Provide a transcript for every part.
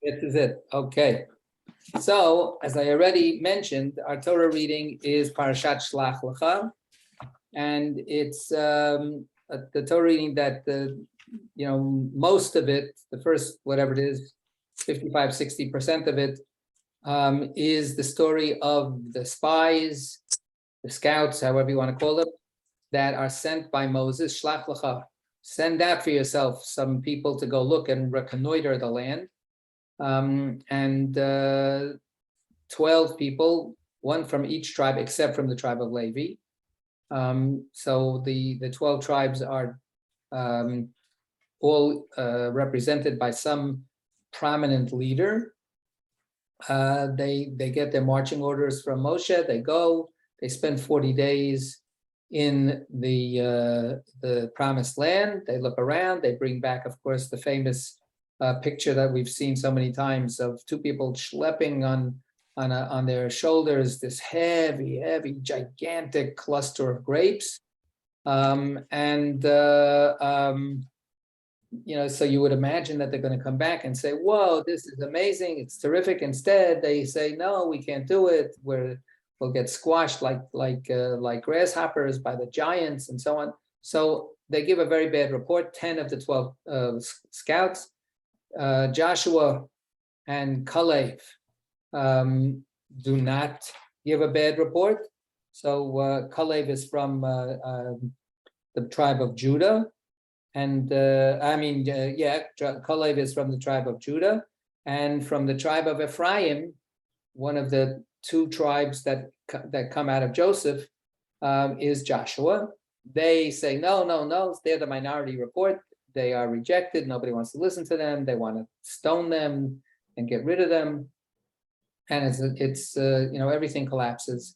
This is it. Okay. So, as I already mentioned, our Torah reading is Parashat Shlach Lecha, and it's the Torah reading that most of it, the first whatever it is, 55-60% of it, is the story of the spies, the scouts, however you want to call them, that are sent by Moses. Shlach Lecha, send out for yourself some people to go look and reconnoiter the land. And 12 people, one from each tribe except from the tribe of Levi. So the 12 tribes are all represented by some prominent leader. They get their marching orders from Moshe. They go. They spend 40 days in the promised land. They look around. They bring back, of course, the famous picture that we've seen so many times of two people schlepping on their shoulders this heavy, gigantic cluster of grapes, so you would imagine that they're going to come back and say, "Whoa, this is amazing! It's terrific." Instead, they say, "No, we can't do it. We'll get squashed like grasshoppers by the giants and so on." So they give a very bad report. 10 of the 12 scouts. Joshua and Caleb do not give a bad report. So Caleb is from the tribe of Judah, and Caleb is from the tribe of Judah, and from the tribe of Ephraim, one of the two tribes that come out of Joseph, is Joshua. They say no, they're the minority report. They are rejected. Nobody wants to listen to them. They want to stone them and get rid of them. And it's everything collapses.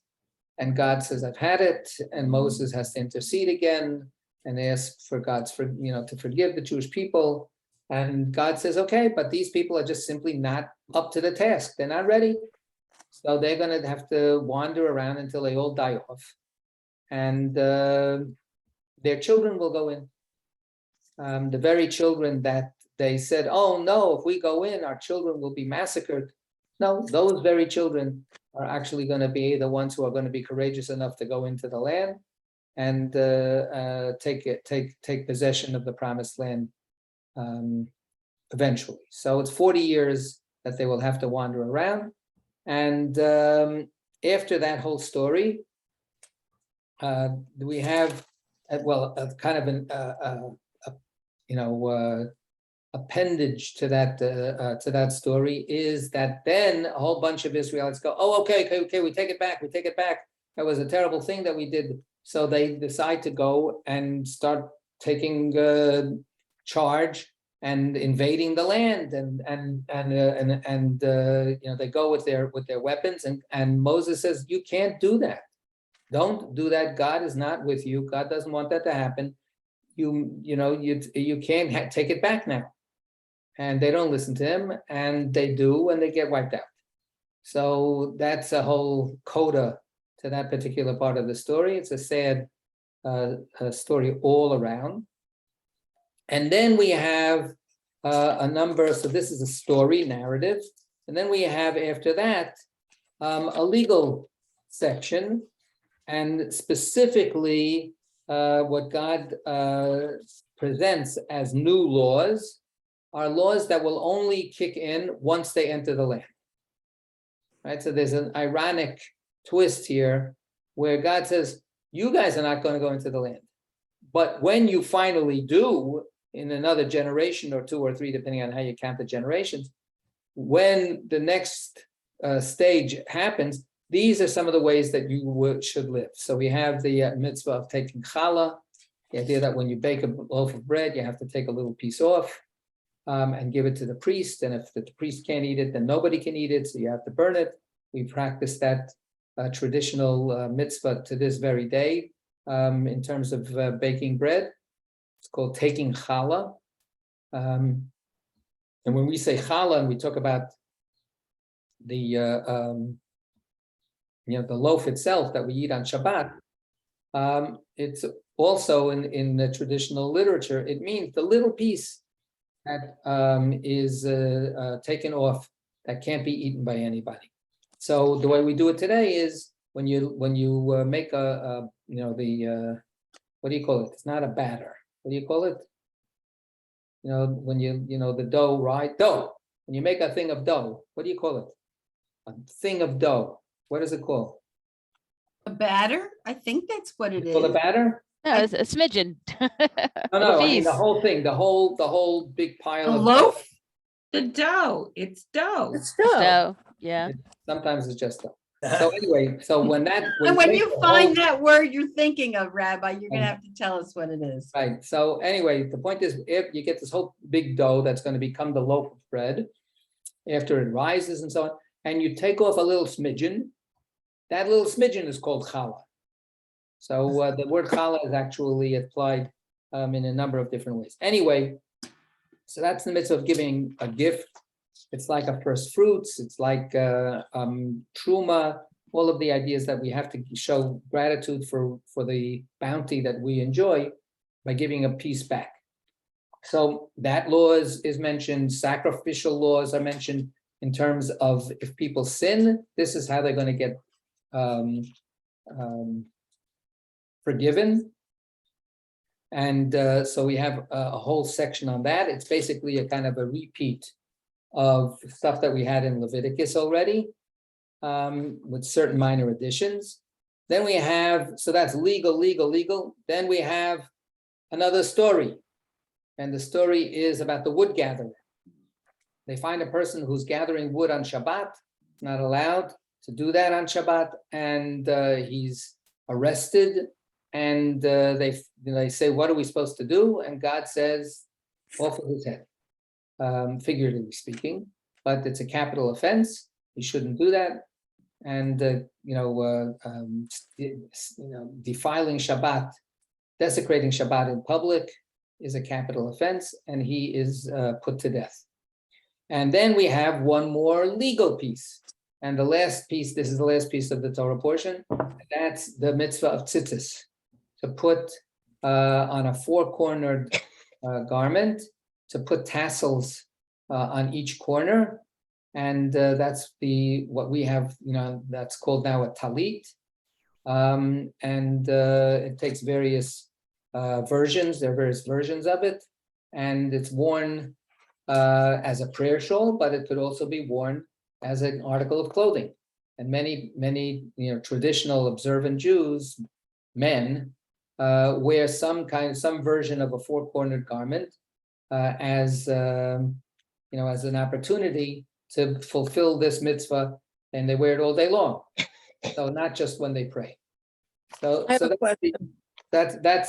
And God says, "I've had it." And Moses has to intercede again and ask for to forgive the Jewish people. And God says, "Okay, but these people are just simply not up to the task. They're not ready. So they're going to have to wander around until they all die off. And their children will go in. The very children that they said, "Oh no, if we go in, our children will be massacred." No, those very children are actually going to be the ones who are going to be courageous enough to go into the land and take possession of the promised land eventually. So it's 40 years that they will have to wander around. And after that whole story, we have kind of an appendage to that story is that then a whole bunch of Israelites go, "Oh, okay, we take it back. That was a terrible thing that we did." So they decide to go and start taking charge and invading the land, and they go with their weapons, and Moses says, "You can't do that. Don't do that. God is not with you. God doesn't want that to happen. You can't take it back now." And they don't listen to him, and they do, and they get wiped out. So that's a whole coda to that particular part of the story. It's a sad story all around. And then we have a number. So this is a story narrative, and then we have after that a legal section, and specifically what God presents as new laws are laws that will only kick in once they enter the land. Right? So there's an ironic twist here where God says, "You guys are not going to go into the land. But when you finally do, in another generation or 2 or 3, depending on how you count the generations, when the next stage happens, these are some of the ways that you should live." So we have the mitzvah of taking Challah, the idea that when you bake a loaf of bread, you have to take a little piece off and give it to the priest. And if the priest can't eat it, then nobody can eat it, so you have to burn it. We practice that traditional mitzvah to this very day in terms of baking bread. It's called taking Challah. And when we say Challah, and we talk about the loaf itself that we eat on Shabbat, it's also in the traditional literature, it means the little piece that is taken off, that can't be eaten by anybody. So the way we do it today is when you make a what do you call it? It's not a batter. What do you call it? When the dough, right? Dough. When you make a thing of dough, what do you call it? A thing of dough. What is it called? A batter? I think that's what it is. Called a batter? No, it's a smidgen. No, I mean Piece. the whole thing, the whole big pile A of loaf? The dough, it's dough. It's dough. So, yeah. Sometimes it's just dough. So anyway, so when And make you the find whole- that word you're thinking of, Rabbi, you're gonna have to tell us what it is. Right. So anyway, the point is, if you get this whole big dough that's going to become the loaf of bread after it rises and so on, and you take off a little smidgen, that little smidgen is called challah. So the word challah is actually applied in a number of different ways. Anyway, so that's the mitzvah of giving a gift. It's like a first fruits. It's like truma. All of the ideas that we have to show gratitude for the bounty that we enjoy by giving a piece back. So that law is mentioned. Sacrificial laws are mentioned in terms of if people sin, this is how they're going to get forgiven. And so we have a whole section on that. It's basically a kind of a repeat of stuff that we had in Leviticus already, with certain minor additions. Then we have, so that's legal. Then we have another story. And the story is about the wood gatherer. They find a person who's gathering wood on Shabbat, not allowed to do that on Shabbat, and he's arrested. And they say, what are we supposed to do? And God says, off with his head, figuratively speaking, but it's a capital offense. You shouldn't do that. And, defiling Shabbat, desecrating Shabbat in public is a capital offense, and he is put to death. And then we have one more legal piece. And the last piece, this is the last piece of the Torah portion, that's the mitzvah of tzitzis, to put on a four-cornered garment, to put tassels on each corner. And that's what we have, that's called now a talit. It takes various versions. There are various versions of it. And it's worn as a prayer shawl, but it could also be worn as an article of clothing. And many traditional observant Jews, men, wear some version of a four-cornered garment as an opportunity to fulfill this mitzvah, and they wear it all day long. So not just when they pray. So that's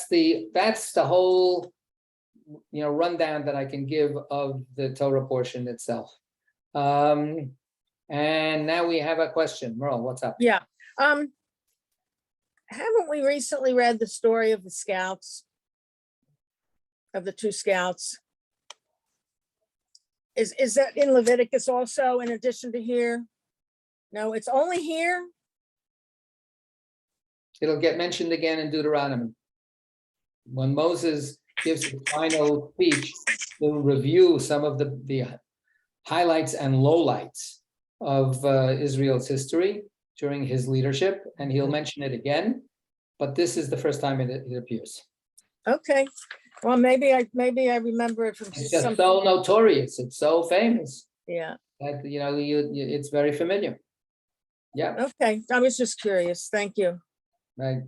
the whole rundown that I can give of the Torah portion itself. And now we have a question. Merle, what's up? Yeah. Haven't we recently read the story of the scouts, of the two scouts? Is that in Leviticus also, in addition to here? No, it's only here? It'll get mentioned again in Deuteronomy. When Moses gives his final speech to review some of the highlights and lowlights of Israel's history during his leadership, and he'll mention it again, but this is the first time it appears. Okay, well, maybe I remember it from It's just some. so notorious, it's so famous Yeah, that it's very familiar. Yeah, okay, I was just curious, thank you. right.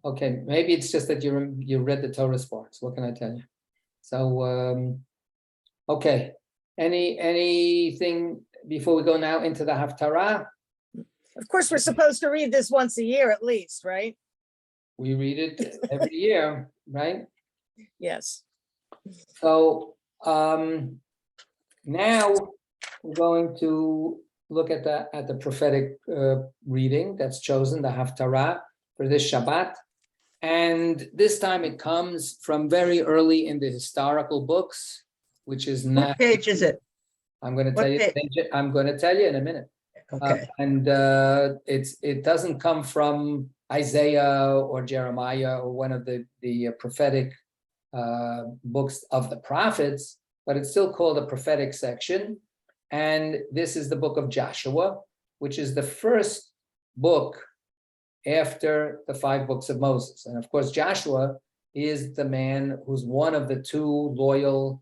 Okay, maybe it's just that you read the Torah parts. What can I tell you? So okay, anything before we go now into the Haftarah? Of course, we're supposed to read this once a year at least, right? We read it every year, right? Yes. So now we're going to look at the prophetic reading that's chosen, the Haftarah for this Shabbat. And this time it comes from very early in the historical books, which is not. What page is it? I'm going to What tell you. page? I'm going to tell you in a minute. Okay. It doesn't come from Isaiah or Jeremiah or one of the prophetic books of the prophets. but it's still called a prophetic section. And this is the book of Joshua, which is the first book after the 5 books of Moses. And of course, Joshua is the man who's one of the 2 loyal,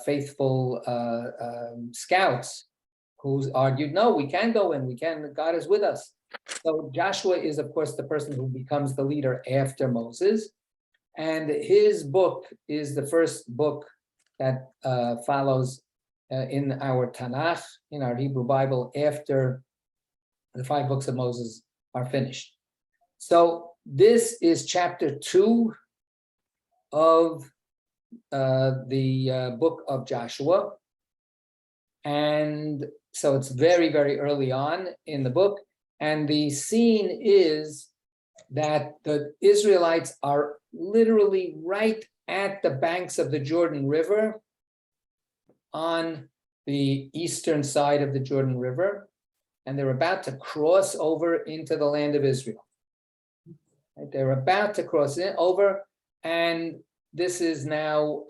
faithful scouts who's argued, no, we can go in, we can, God is with us. So Joshua is, of course, the person who becomes the leader after Moses. And his book is the first book that follows in our Tanakh, in our Hebrew Bible, after the 5 books of Moses are finished. So this is chapter 2 of the book of Joshua. And so it's very, very early on in the book. And the scene is that the Israelites are literally right at the banks of the Jordan River, on the eastern side of the Jordan River, and they're about to cross over into the land of Israel. Right? They're about to cross over, and this is now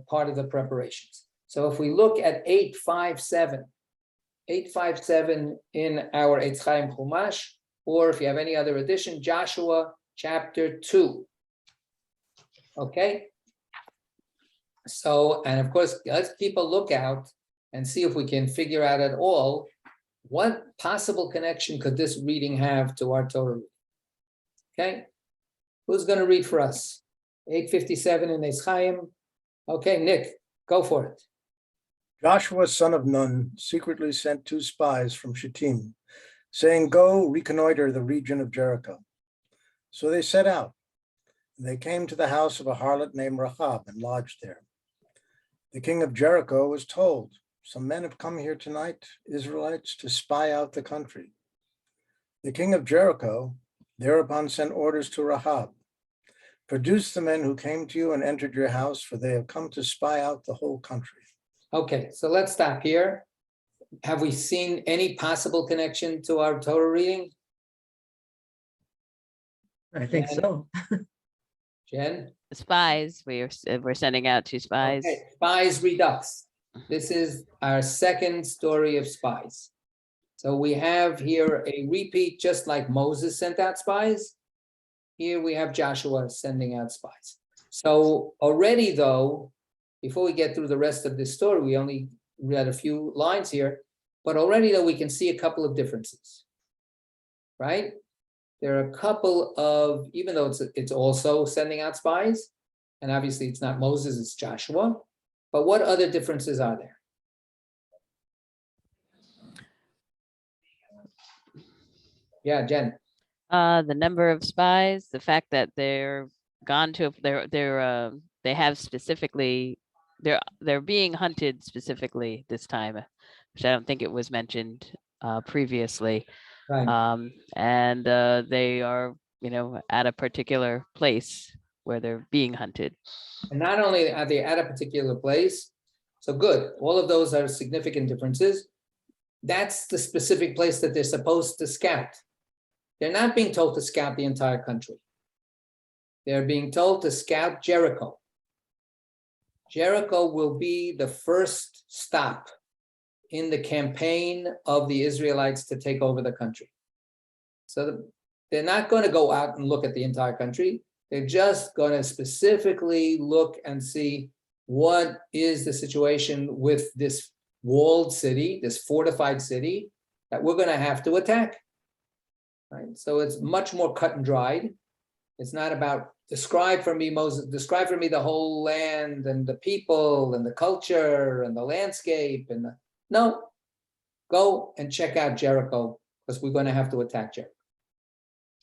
part of the preparations. So if we look at 857 in our Eitz Chaim Chumash, or if you have any other edition, Joshua chapter 2. Okay? So, and of course, let's keep a lookout and see if we can figure out at all what possible connection could this reading have to our Torah reading. Okay? Who's going to read for us? 857 in Eitz Chaim. Okay, Nick, go for it. Joshua, son of Nun, secretly sent 2 spies from Shittim, saying, "Go reconnoiter the region of Jericho." So they set out. They came to the house of a harlot named Rahab and lodged there. The king of Jericho was told, "Some men have come here tonight, Israelites, to spy out the country." The king of Jericho thereupon sent orders to Rahab, "Produce the men who came to you and entered your house, for they have come to spy out the whole country." Okay, so let's stop here. Have we seen any possible connection to our Torah reading? I think Jen? so. The Jen? spies, we're sending out 2 spies. Okay, Spies Redux. This is our second story of spies. So we have here a repeat, just like Moses sent out spies. Here we have Joshua sending out spies. So already though, before we get through the rest of this story, we only read a few lines here, but already though we can see a couple of differences, right? There are a couple of, even though it's also sending out spies, and obviously it's not Moses, it's Joshua, but what other differences are there? Yeah, Jen. The number of spies, the fact that they're gone to, they have specifically, they're being hunted specifically this time, which I don't think it was mentioned previously. Right. And they are, at a particular place where they're being hunted. And not only are they at a particular place, so good, all of those are significant differences. That's the specific place that they're supposed to scout. They're not being told to scout the entire country. They're being told to scout Jericho. Jericho will be the first stop in the campaign of the Israelites to take over the country. So they're not going to go out and look at the entire country. They're just going to specifically look and see what is the situation with this walled city, this fortified city that we're going to have to attack. Right? So it's much more cut and dried. It's not about describe for me, Moses, describe for me the whole land and the people and the culture and the landscape. No, go and check out Jericho because we're going to have to attack Jericho.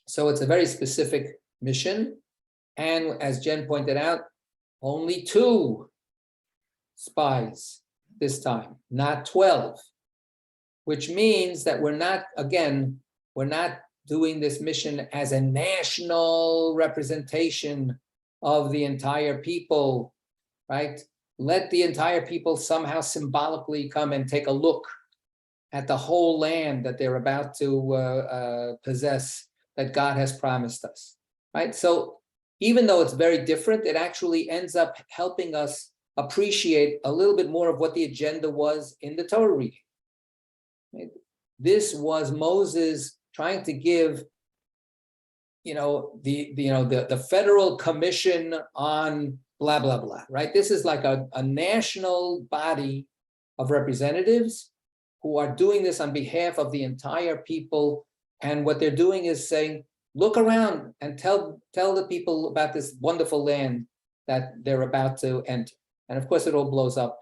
So it's a very specific mission. And as Jen pointed out, only 2 spies this time, not 12, which means that we're not doing this mission as a national representation of the entire people, right? Let the entire people somehow symbolically come and take a look at the whole land that they're about to possess, that God has promised us, right? So even though it's very different, it actually ends up helping us appreciate a little bit more of what the agenda was in the Torah reading. Right? This was Moses trying to give, the Federal Commission on blah, blah, blah, right? This is like a national body of representatives who are doing this on behalf of the entire people. And what they're doing is saying, look around and tell the people about this wonderful land that they're about to enter. And of course, it all blows up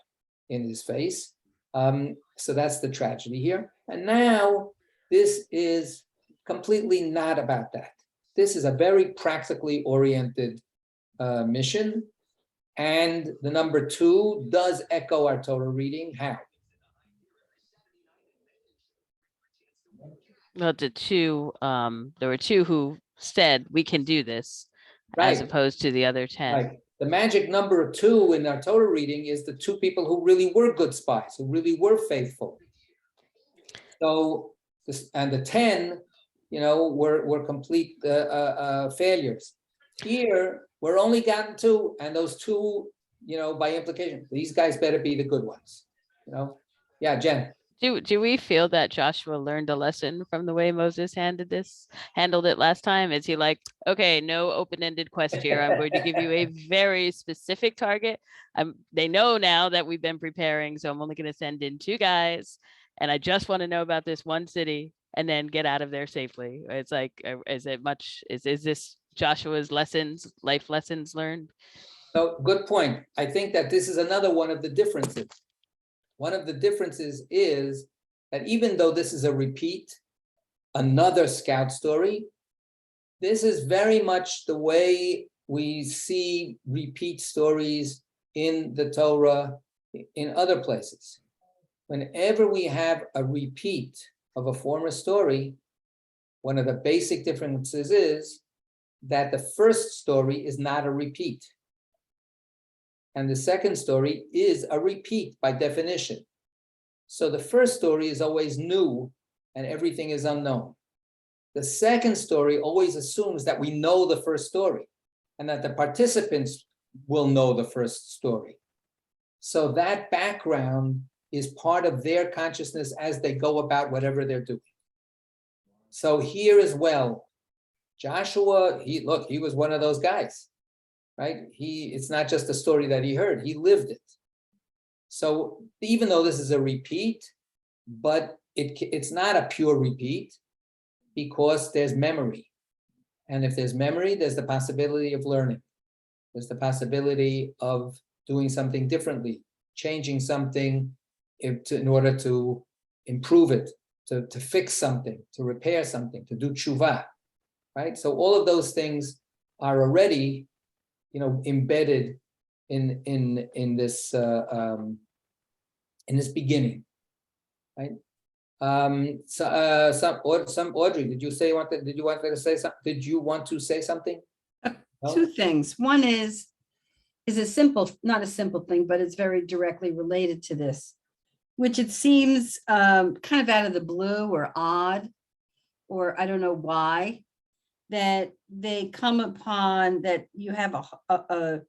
in his face. So that's the tragedy here. And now this is completely not about that. This is a very practically oriented mission. And the number 2 does echo our Torah reading. How? Well, there were 2 who said we can do this, as Right. opposed to the other 10. Right. The magic number 2 in our Torah reading is the 2 people who really were good spies, who really were faithful. So, and the 10, were complete failures. Here, we're only gotten 2, and those 2, by implication, these guys better be the good ones. Yeah, Jen. Do we feel that Joshua learned a lesson from the way Moses handled it last time? Is he like, okay, no open-ended quest here. I'm going to give you a very specific target. They know now that we've been preparing, so I'm only going to send in 2 guys, and I just want to know about this one city and then get out of there safely. It's like, is this Joshua's life lessons learned? So good point. I think that this is another one of the differences. One of the differences is that even though this is a repeat, another scout story, this is very much the way we see repeat stories in the Torah in other places. Whenever we have a repeat of a former story, one of the basic differences is that the first story is not a repeat. And the second story is a repeat by definition. So the first story is always new and everything is unknown. The second story always assumes that we know the first story and that the participants will know the first story. So that background is part of their consciousness as they go about whatever they're doing. So here as well, Joshua, he was one of those guys. Right? It's not just a story that he heard, he lived it. So even though this is a repeat, but it's not a pure repeat because there's memory. And if there's memory, there's the possibility of learning. There's the possibility of doing something differently, changing something in order to improve it, to fix something, to repair something, to do tshuva, right? So all of those things are already embedded in this beginning, right? Audrey, did you want to say something? No? 2 things. One is a simple, not a simple thing, but it's very directly related to this, which it seems kind of out of the blue or odd, or I don't know why, that they come upon that you have a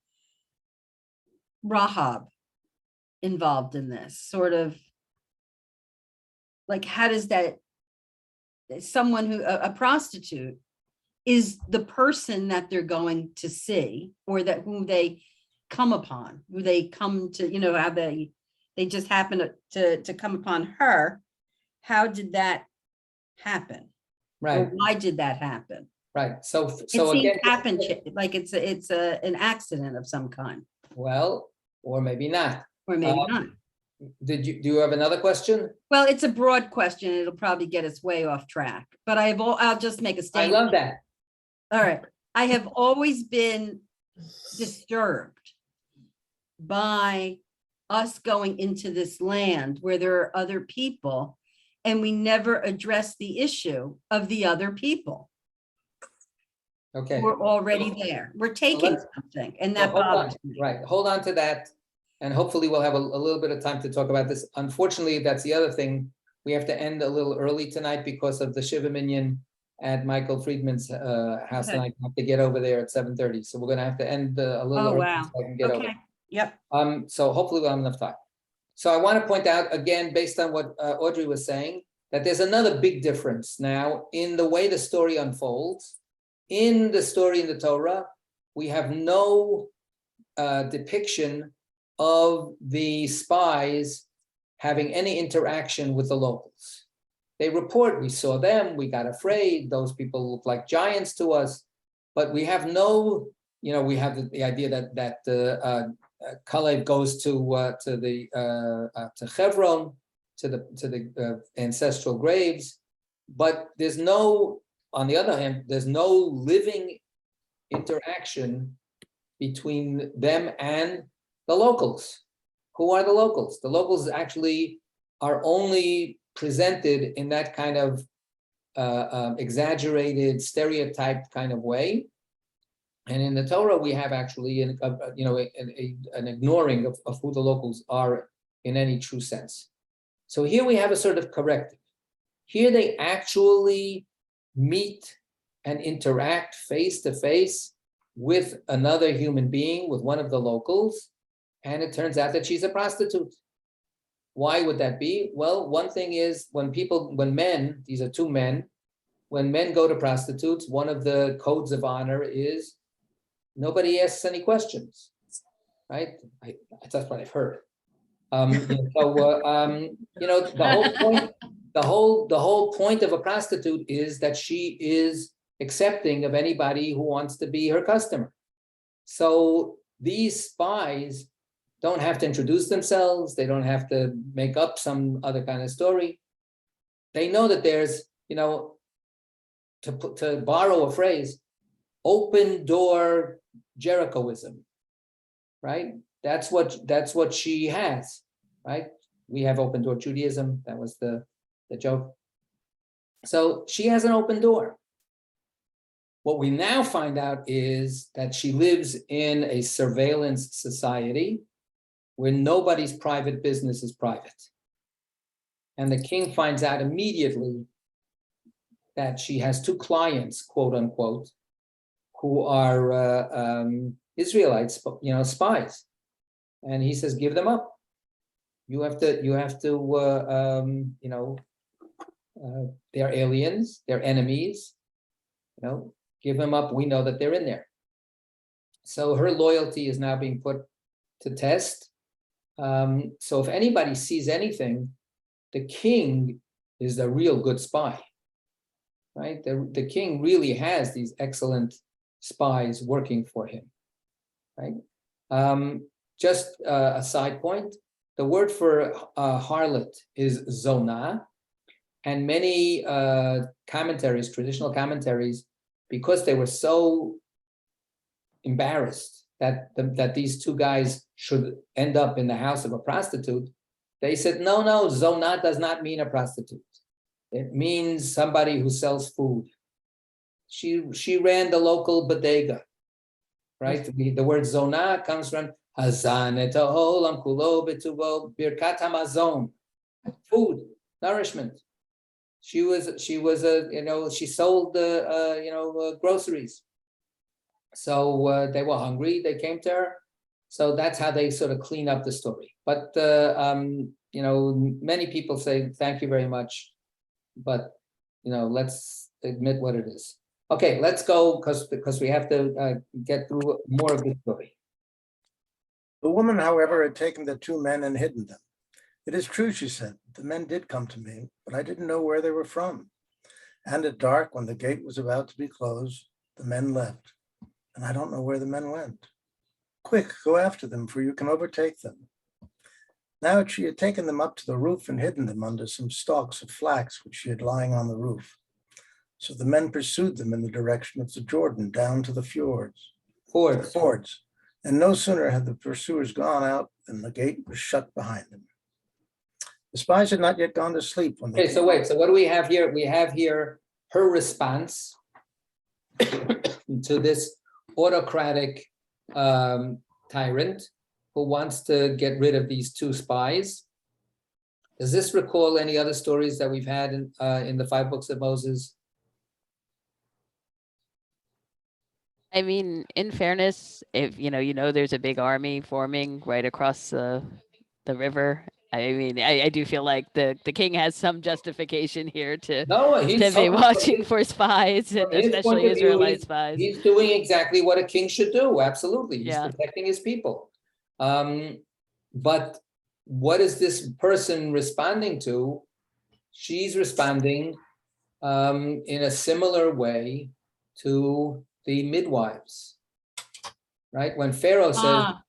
Rahab involved in this, sort of like, how does that, someone who, a prostitute is the person that they're going to see, or that whom they come upon, who they come to, how they just happen to come upon her. How did that happen? Right. Or why did that happen? Right. So It seems again, happen like it's an accident of some kind, well, or maybe not. or maybe not. Do you have another question? Well, it's a broad question. It'll probably get us way off track, but I'll just make a I statement. love that. All right. I have always been disturbed by us going into this land where there are other people, and we never address the issue of the other people. Okay. We're already there. We're taking let's- something, and So that hold on. bothers me. Right, hold on to that. And hopefully we'll have a little bit of time to talk about this. Unfortunately, that's the other thing. We have to end a little early tonight because of the Shiva Minyan at Michael Friedman's house Okay. tonight. I have to get over there at 7:30. So we're gonna have to end a little Oh, early wow. so I can get over. Okay. Yep. So hopefully we'll have enough time. So I want to point out again, based on what Audrey was saying, that there's another big difference now in the way the story unfolds. In the story in the Torah, we have no depiction of the spies having any interaction with the locals. They report, we saw them, we got afraid, those people look like giants to us, but we have no, we have the idea that Challah goes to Hebron, to the ancestral graves, but there's no, on the other hand, there's no living interaction between them and the locals. Who are the locals? The locals actually are only presented in that kind of exaggerated, stereotyped kind of way. And in the Torah, we have actually an ignoring of who the locals are in any true sense. So here we have a sort of corrective. Here they actually meet and interact face to face with another human being, with one of the locals, and it turns out that she's a prostitute. Why would that be? Well, one thing is when men, these are two men, when men go to prostitutes, one of the codes of honor is nobody asks any questions, right? That's what I've heard. The whole point of a prostitute is that she is accepting of anybody who wants to be her customer. So these spies don't have to introduce themselves. They don't have to make up some other kind of story. They know that there's, to borrow a phrase, open door Jerichoism, right? That's what she has, right? We have open door Judaism. That was the joke. So she has an open door. What we now find out is that she lives in a surveillance society where nobody's private business is private. And the king finds out immediately that she has two clients, quote unquote, who are Israelites, spies. And he says, give them up. You have to, they're aliens, they're enemies, give them up. We know that they're in there. So her loyalty is now being put to test. So if anybody sees anything, the king is the real good spy, right? The king really has these excellent spies working for him, right? Just a side point, the word for harlot is zonah, and many commentaries, traditional commentaries, because they were so embarrassed that these two guys should end up in the house of a prostitute, they said, no, zonah does not mean a prostitute. It means somebody who sells food. She ran the local bodega, right? The word zonah comes from hazan et ha'olam kulo betuvo birkat hamazon, food, nourishment. She sold groceries. So they were hungry, they came to her. So that's how they sort of clean up the story. But many people say, thank you very much. But let's admit what it is. Okay, let's go because we have to get through more of the story. The woman, however, had taken the two men and hidden them. It is true, she said, the men did come to me, but I didn't know where they were from. And at dark, when the gate was about to be closed, the men left, and I don't know where the men went. Quick, go after them, for you can overtake them. Now she had taken them up to the roof and hidden them under some stalks of flax which she had lying on the roof. So the men pursued them in the direction of the Jordan down to the fords. And no sooner had the pursuers gone out than the gate was shut behind them. The spies had not yet gone to sleep when they Okay, so wait, so what do we have here? We have here her response to this autocratic tyrant who wants to get rid of these two spies. Does this recall any other stories that we've had in the 5 books of Moses? I mean, in fairness, if there's a big army forming right across the river. I mean, I do feel like the king has some justification here to No, he's be totally, watching for spies, and from his point especially of view, Israelite spies. he's doing exactly what a king should do. Absolutely. He's Yeah. protecting his people. But what is this person responding to? She's responding in a similar way to the midwives, right? When Pharaoh says, Ah,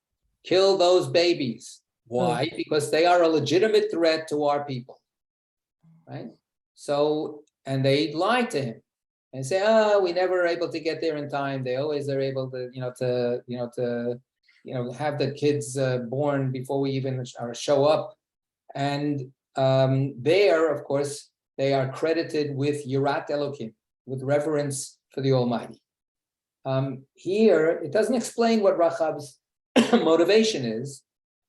kill those babies. Why? Because they are a legitimate threat to our people, right? So, and they lie to him and say, oh, we never were able to get there in time. They always are able to, have the kids born before we even show up. And there, of course, they are credited with Yirat Elokim, with reverence for the Almighty. Here, it doesn't explain what Rachab's motivation is,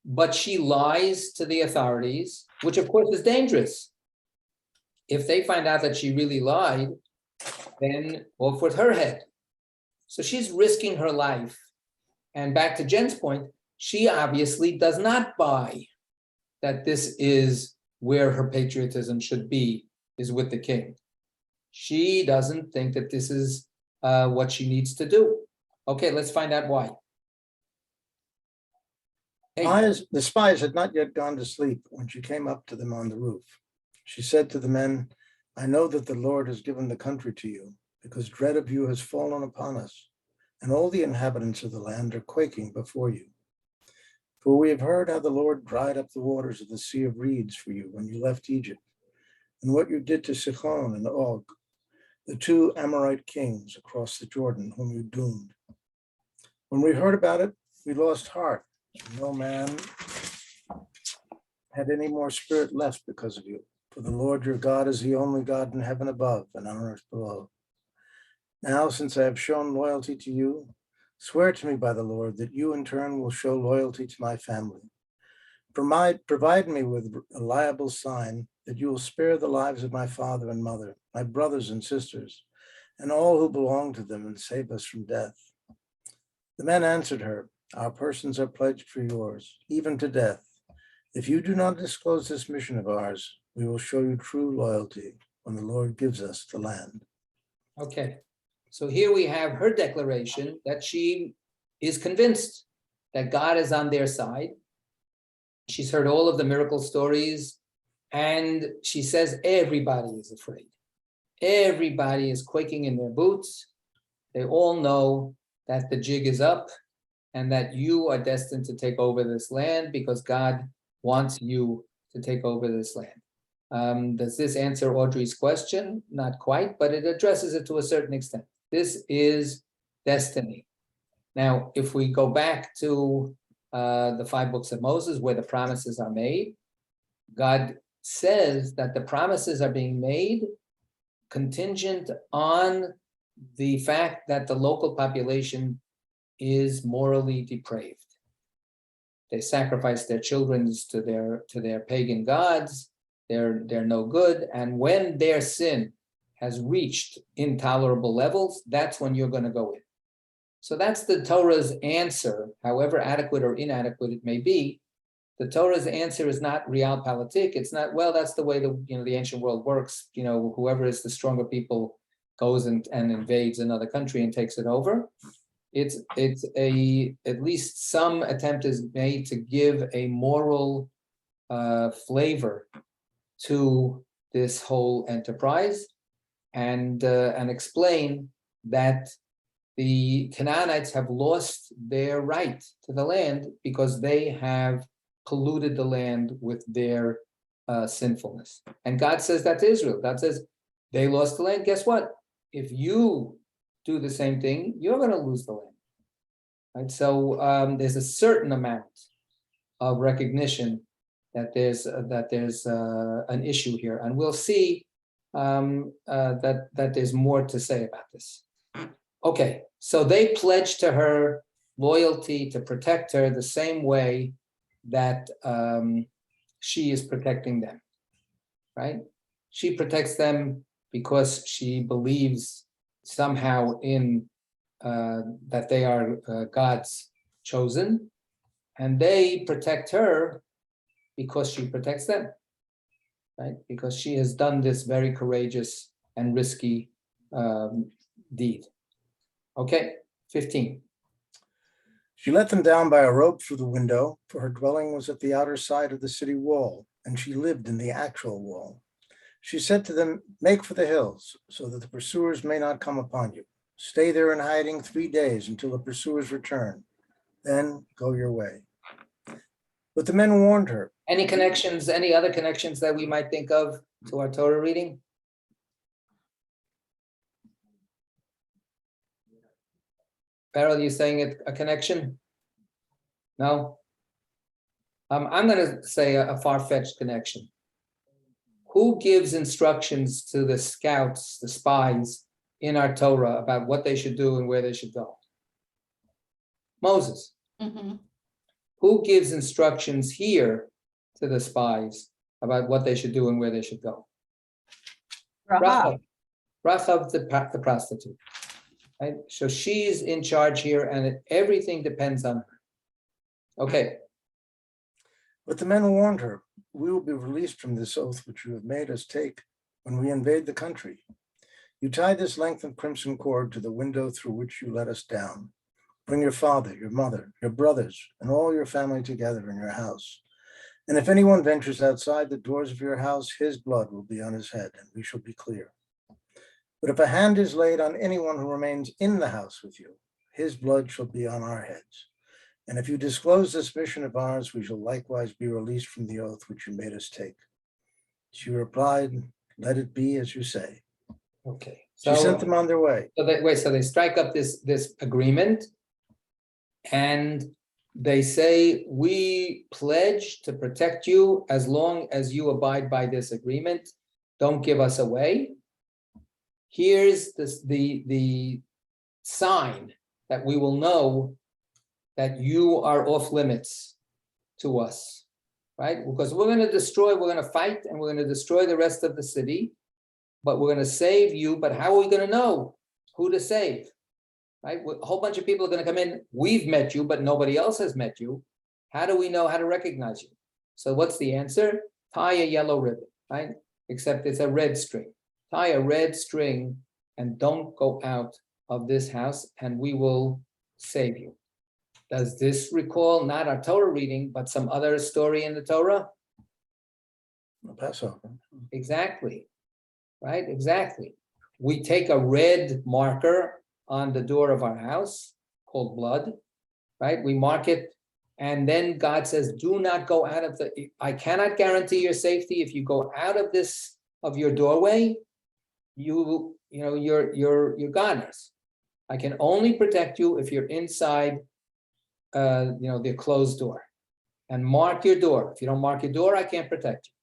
but she lies to the authorities, which of course is dangerous. If they find out that she really lied, then off with her head. So she's risking her life. And back to Jen's point, she obviously does not buy that this is where her patriotism should be, is with the king. She doesn't think that this is what she needs to do. Okay, let's find out why. Hey. The spies had not yet gone to sleep when she came up to them on the roof. She said to the men, I know that the Lord has given the country to you, because dread of you has fallen upon us, and all the inhabitants of the land are quaking before you. For we have heard how the Lord dried up the waters of the Sea of Reeds for you when you left Egypt, and what you did to Sihon and Og, the two Amorite kings across the Jordan whom you doomed. When we heard about it, we lost heart. No man had any more spirit left because of you. For the Lord your God is the only God in heaven above and on earth below. Now, since I have shown loyalty to you, swear to me by the Lord that you in turn will show loyalty to my family. Provide me with a reliable sign that you will spare the lives of my father and mother, my brothers and sisters, and all who belong to them, and save us from death. The men answered her, our persons are pledged for yours, even to death. If you do not disclose this mission of ours, we will show you true loyalty when the Lord gives us the land. Okay, so here we have her declaration that she is convinced that God is on their side. She's heard all of the miracle stories, and she says everybody is afraid. Everybody is quaking in their boots. They all know that the jig is up and that you are destined to take over this land because God wants you to take over this land. Does this answer Audrey's question? Not quite, but it addresses it to a certain extent. This is destiny. Now, if we go back to the 5 books of Moses, where the promises are made, God says that the promises are being made contingent on the fact that the local population is morally depraved. They sacrifice their children to their pagan gods. They're no good. And when their sin has reached intolerable levels, that's when you're going to go in. So that's the Torah's answer, however adequate or inadequate it may be. The Torah's answer is not realpolitik. It's not, well, that's the way the ancient world works. Whoever is the stronger people goes and invades another country and takes it over. It's at least some attempt is made to give a moral flavor to this whole enterprise, and explain that the Canaanites have lost their right to the land because they have polluted the land with their sinfulness. And God says that to Israel. God says, they lost the land. Guess what? If you do the same thing, you're going to lose the land. Right? So there's a certain amount of recognition that there's an issue here, and we'll see that there's more to say about this. Okay, so they pledged to her loyalty to protect her the same way that she is protecting them, right? She protects them because she believes somehow in that they are God's chosen, and they protect her because she protects them, right? Because she has done this very courageous and risky deed. Okay, 15. She let them down by a rope through the window, for her dwelling was at the outer side of the city wall, and she lived in the actual wall. She said to them, "Make for the hills, so that the pursuers may not come upon you. Stay there in hiding 3 days until the pursuers return. Then go your way." But the men warned her. Any connections, any other connections that we might think of to our Torah reading? Beryl, you saying it a connection? No? I'm going to say a far-fetched connection. Who gives instructions to the scouts, the spies in our Torah about what they should do and where they should go? Moses. Mhm. Who gives instructions here to the spies about what they should do and where they should go? Rahab. Rachav, the prostitute. Right? So she's in charge here, and everything depends on her. Okay. But the men warned her, "We will be released from this oath which you have made us take when we invade the country. You tied this length of crimson cord to the window through which you let us down. Bring your father, your mother, your brothers, and all your family together in your house. And if anyone ventures outside the doors of your house, his blood will be on his head, and we shall be clear. But if a hand is laid on anyone who remains in the house with you, his blood shall be on our heads. And if you disclose this mission of ours, we shall likewise be released from the oath which you made us take." She replied, "Let it be as you say." Okay. She sent them on their way. So they strike up this agreement, and they say, "We pledge to protect you as long as you abide by this agreement. Don't give us away. Here's the sign that we will know that you are off limits to us," right? Because we're going to fight, and we're going to destroy the rest of the city, but we're going to save you. But how are we going to know who to save? Right? A whole bunch of people are going to come in. We've met you, but nobody else has met you. How do we know how to recognize you? So what's the answer? Tie a yellow ribbon, right? Except it's a red string. Tie a red string and don't go out of this house, and we will save you. Does this recall not our Torah reading, but some other story in the Torah? The Passover. Exactly, right? Exactly. We take a red marker on the door of our house called blood, right? We mark it, and then God says, "Do not go out of I cannot guarantee your safety. If you go out of your doorway, you're goners. I can only protect you if you're inside the closed door, and mark your door. If you don't mark your door, I can't protect you."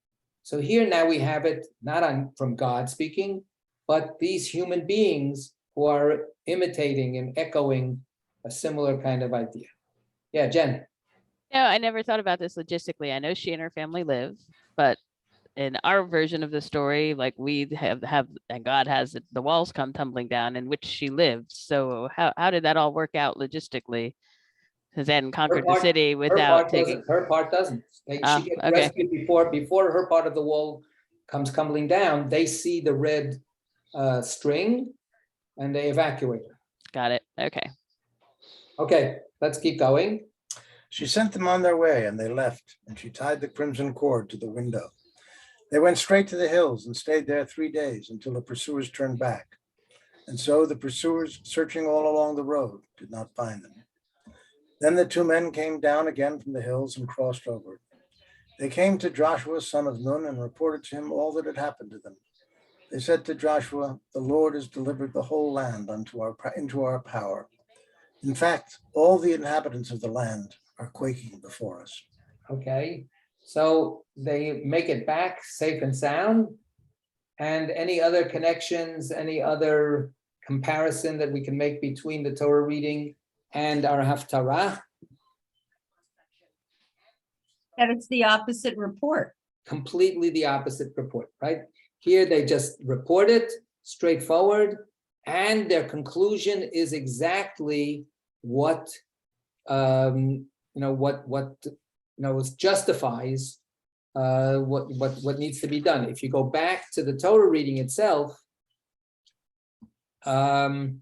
So here now we have it not from God speaking, but these human beings who are imitating and echoing a similar kind of idea. Yeah, Jen. No, I never thought about this logistically. I know she and her family live, but in our version of the story, like we have and God has it, the walls come tumbling down in which she lived. So how did that all work out logistically? Because they hadn't conquered the city without taking. Her part doesn't. She gets Okay. rescued before her part of the wall comes tumbling down. They see the red string, and they evacuate her. Got it. Okay. Okay, let's keep going. She sent them on their way, and they left, and she tied the crimson cord to the window. They went straight to the hills and stayed there 3 days until the pursuers turned back. And so the pursuers, searching all along the road, did not find them. Then the 2 men came down again from the hills and crossed over. They came to Joshua, son of Nun, and reported to him all that had happened to them. They said to Joshua, "The Lord has delivered the whole land into our power. In fact, all the inhabitants of the land are quaking before us." Okay, so they make it back safe and sound. And any other connections, any other comparison that we can make between the Torah reading and our Haftarah? That it's the opposite report. Completely the opposite report, right? Here they just report it straightforward. and their conclusion is exactly what justifies what needs to be done. If you go back to the Torah reading itself, here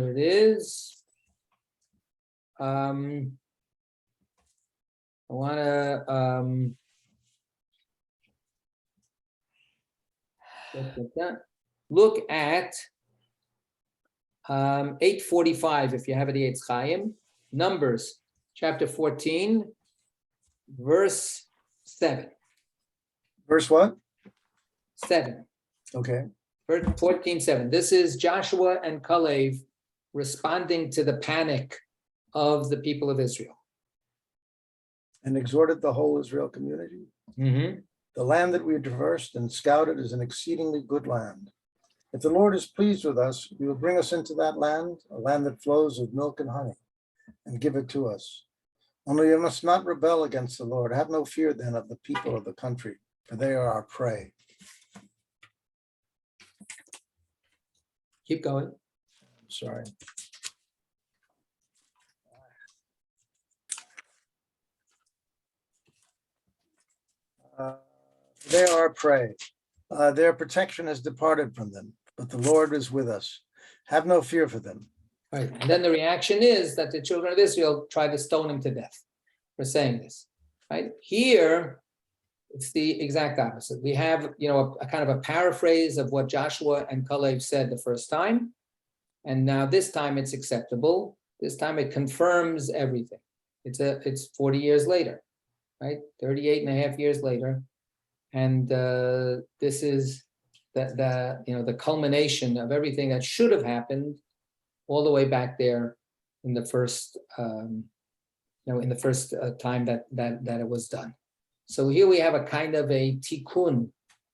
it is. I want to look at 845 if you have it, Eitz Chaim, Numbers chapter 14, verse 7. Verse what? 7. Okay. Verse 14:7. This is Joshua and Caleb responding to the panic of the people of Israel. And exhorted the whole Israel community. The land that we have traversed and scouted is an exceedingly good land. If the Lord is pleased with us, he will bring us into that land, a land that flows with milk and honey, and give it to us. Only we must not rebel against the Lord. Have no fear then of the people of the country, for they are our prey. Keep going. Sorry. They are our prey. Their protection has departed from them, but the Lord is with us. Have no fear for them. Right. And then the reaction is that the children of Israel tried to stone him to death for saying this. Right here, it's the exact opposite. We have, a kind of a paraphrase of what Joshua and Caleb said the first time. And now this time it's acceptable. This time it confirms everything. It's 40 years later, right? 38 and a half years later. And this is the culmination of everything that should have happened all the way back there in the first time that it was done. So here we have a kind of a tikkun,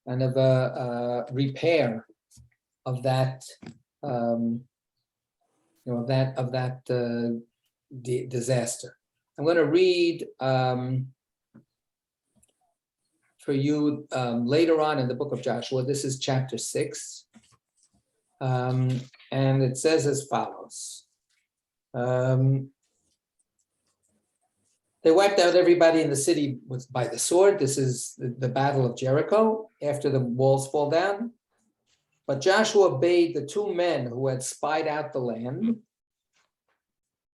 kind of a repair of that, disaster. I'm going to read for you later on in the book of Joshua. This is chapter 6, and it says as follows. They wiped out everybody in the city by the sword. This is the Battle of Jericho after the walls fall down. But Joshua bade the 2 men who had spied out the land,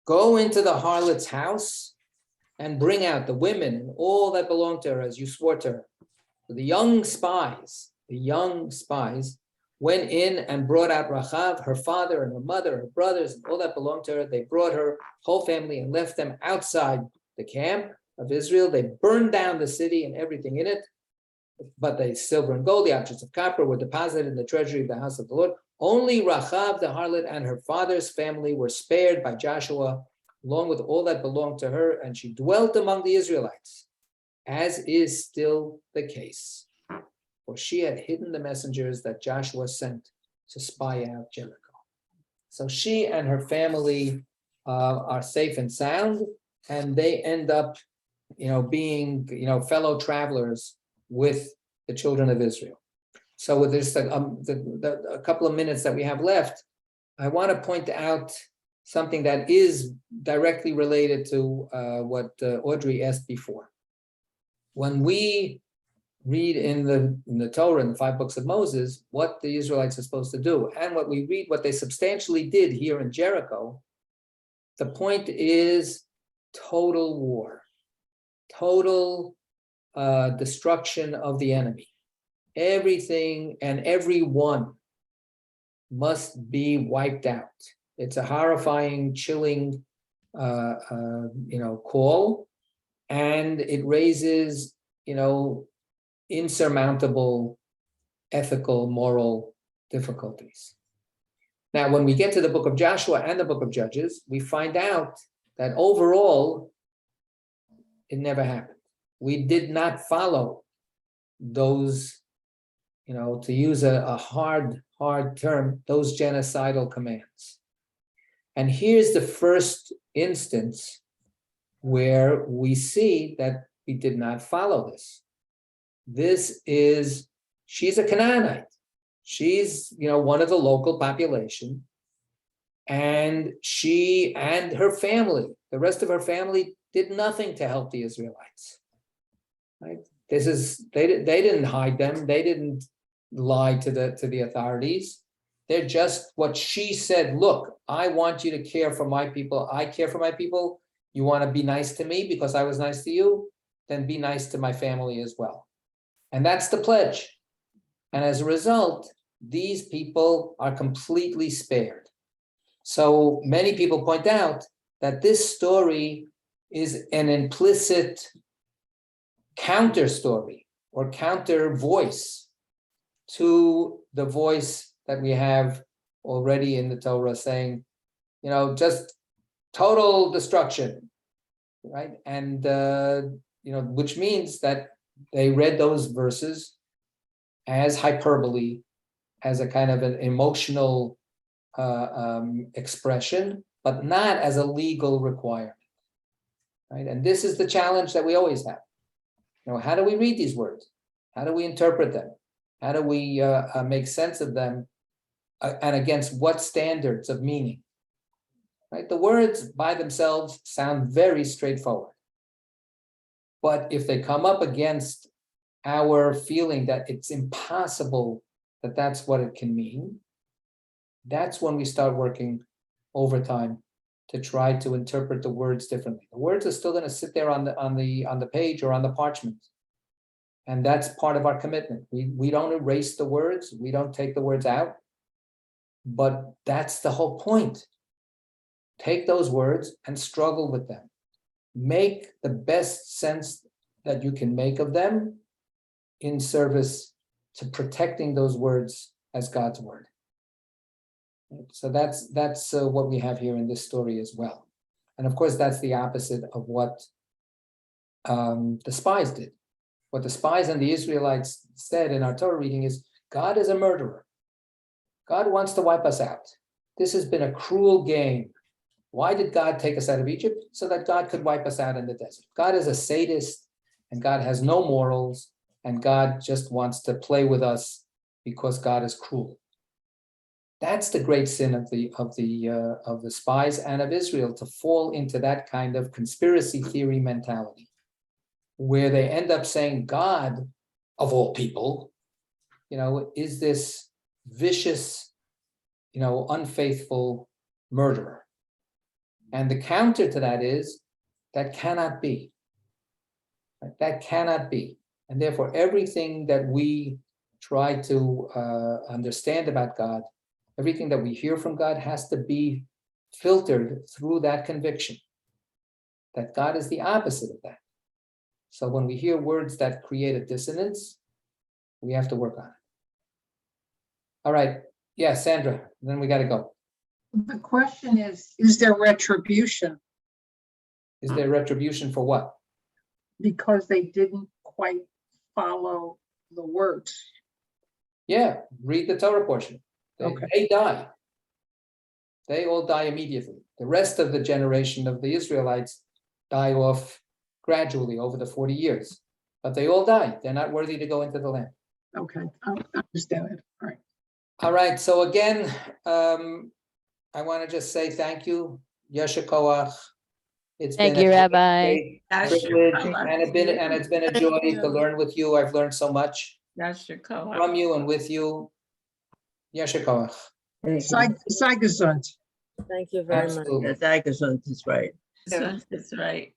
go into the harlot's house and bring out the women and all that belonged to her as you swore to her. So the young spies went in and brought out Rachav, her father and her mother, her brothers, and all that belonged to her. They brought her whole family and left them outside the camp of Israel. They burned down the city and everything in it. But the silver and gold, the objects of copper, were deposited in the treasury of the house of the Lord. Only Rachav the harlot and her father's family were spared by Joshua, along with all that belonged to her, and she dwelt among the Israelites, as is still the case. For she had hidden the messengers that Joshua sent to spy out Jericho. So she and her family are safe and sound, and they end up, being, fellow travelers with the children of Israel. So with this, a couple of minutes that we have left, I want to point out something that is directly related to what Audrey asked before. When we read in the Torah, in the 5 books of Moses, what the Israelites are supposed to do, and what we read, what they substantially did here in Jericho, the point is total war, total destruction of the enemy. Everything and everyone must be wiped out. It's a horrifying, chilling, call, and it raises, insurmountable ethical, moral difficulties. Now, when we get to the book of Joshua and the book of Judges, we find out that overall, it never happened. We did not follow those, to use a hard term, those genocidal commands. And here's the first instance where we see that we did not follow this. she's a Canaanite. She's, one of the local population. And she and her family, the rest of her family, did nothing to help the Israelites. Right? They didn't hide them. They didn't lie to the authorities. They're just what she said. Look, I want you to care for my people. I care for my people. You want to be nice to me because I was nice to you, then be nice to my family as well. And that's the pledge. And as a result, these people are completely spared. So many people point out that this story is an implicit counter story or counter voice to the voice that we have already in the Torah saying, just total destruction, right? And, which means that they read those verses as hyperbole, as a kind of an emotional expression, but not as a legal requirement, right? And this is the challenge that we always have. How do we read these words? How do we interpret them? How do we make sense of them? And against what standards of meaning? Right? The words by themselves sound very straightforward. But if they come up against our feeling that it's impossible that that's what it can mean, that's when we start working overtime to try to interpret the words differently. The words are still going to sit there on the page or on the parchment. And that's part of our commitment. We don't erase the words, we don't take the words out, but that's the whole point. Take those words and struggle with them. Make the best sense that you can make of them in service to protecting those words as God's word. So that's what we have here in this story as well. And of course, that's the opposite of what the spies did. What the spies and the Israelites said in our Torah reading is, God is a murderer. God wants to wipe us out. This has been a cruel game. Why did God take us out of Egypt? So that God could wipe us out in the desert. God is a sadist, and God has no morals, and God just wants to play with us because God is cruel. That's the great sin of the spies and of Israel, to fall into that kind of conspiracy theory mentality, where they end up saying God, of all people, is this vicious, unfaithful murderer. And the counter to that is, that cannot be. That cannot be. And therefore, everything that we try to understand about God, everything that we hear from God has to be filtered through that conviction that God is the opposite of that. So when we hear words that create a dissonance, we have to work on it. All right. Yeah, Sandra, then we got to go. The question is there retribution? Is there retribution for what? Because they didn't quite follow the words. Yeah, read the Torah portion. Okay. They die. They all die immediately. The rest of the generation of the Israelites die off gradually over the 40 years. But they all die. They're not worthy to go into the land. Okay, I understand it. All right. All right. So again, I want to just say thank you, Yasher Koach. It's Thank been you, a Rabbi. great privilege, and it's been a joy to learn with you. I've learned so much from you and with you. Yasher Koach. Sei gesund. Thank you very much. Absolutely. That's right. That's right.